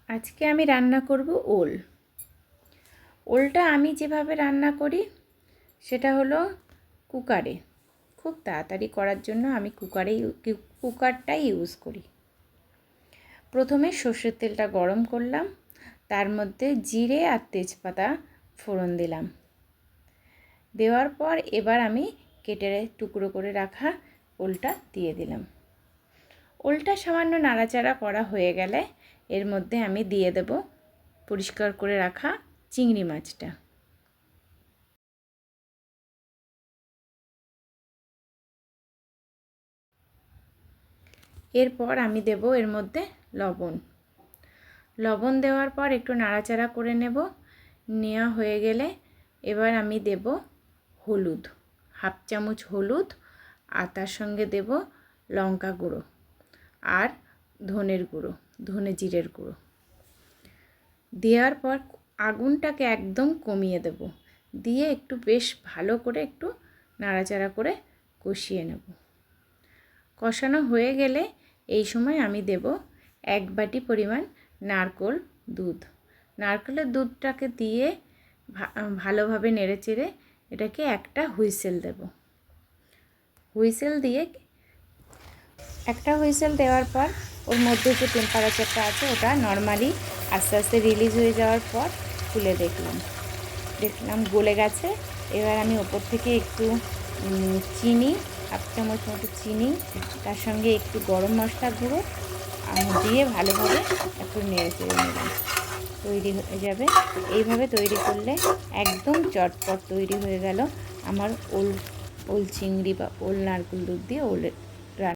আজকে আমি রান্না করব ওল। ওলটা আমি যেভাবে রান্না করি সেটা হলো কুকারে। খুব তাড়াতাড়ি করার জন্য আমি কুকারটাই ইউজ করি। প্রথমে সর্ষের তেলটা গরম করলাম, তার মধ্যে জিরে আর তেজপাতা ফোড়ন দিলাম। দেওয়ার পর এবার আমি কেটে টুকরো করে রাখা ওলটা দিয়ে দিলাম। ওলটা সামান্য নাড়াচাড়া করা হয়ে গেলে এর মধ্যে আমি দিয়ে দেব পরিষ্কার করে রাখা চিংড়ি মাছটা। এরপর আমি দেব এর মধ্যে লবণ। লবণ দেওয়ার পর একটু নাড়াচাড়া করে নেব। নেওয়া হয়ে গেলে এবার আমি দেব হলুদ, 1/2 চামচ হলুদ, আর তার সঙ্গে দেব লঙ্কা গুঁড়ো আর ধনের গুঁড়ো, ধনে জিরের গুঁড়ো। দেওয়ার পর আগুনটাকে একদম কমিয়ে দেব, দিয়ে একটু বেশ ভালো করে একটু নাড়াচাড়া করে কষিয়ে নেব। কষানো হয়ে গেলে এই সময় আমি দেব 1 বাটি পরিমাণ নারকেল দুধ। নারকেলের দুধটাকে দিয়ে ভালোভাবে নেড়েচেড়ে এটাকে একটা হুইসেল দেব। হুইসেল দিয়ে একটা হুইসেল দেওয়ার পর ওর মধ্যে যে টেম্পারেচারটা আছে ওটা নর্মালি আস্তে আস্তে রিলিজ হয়ে যাওয়ার পর খুলে দেখলাম গলে গেছে। এবার আমি ওপর থেকে একটু চিনি, 1/2 চামচ মতো চিনি, তার সঙ্গে একটু গরম মশলা গুঁড়ো দিয়ে ভালোভাবে একটু নেড়ে চেড়ে নেব। তৈরি হয়ে যাবে। এইভাবে তৈরি করলে একদম চটপট তৈরি হয়ে গেল আমার ওল চিংড়ি বা ওল নারকেল দুধ দিয়ে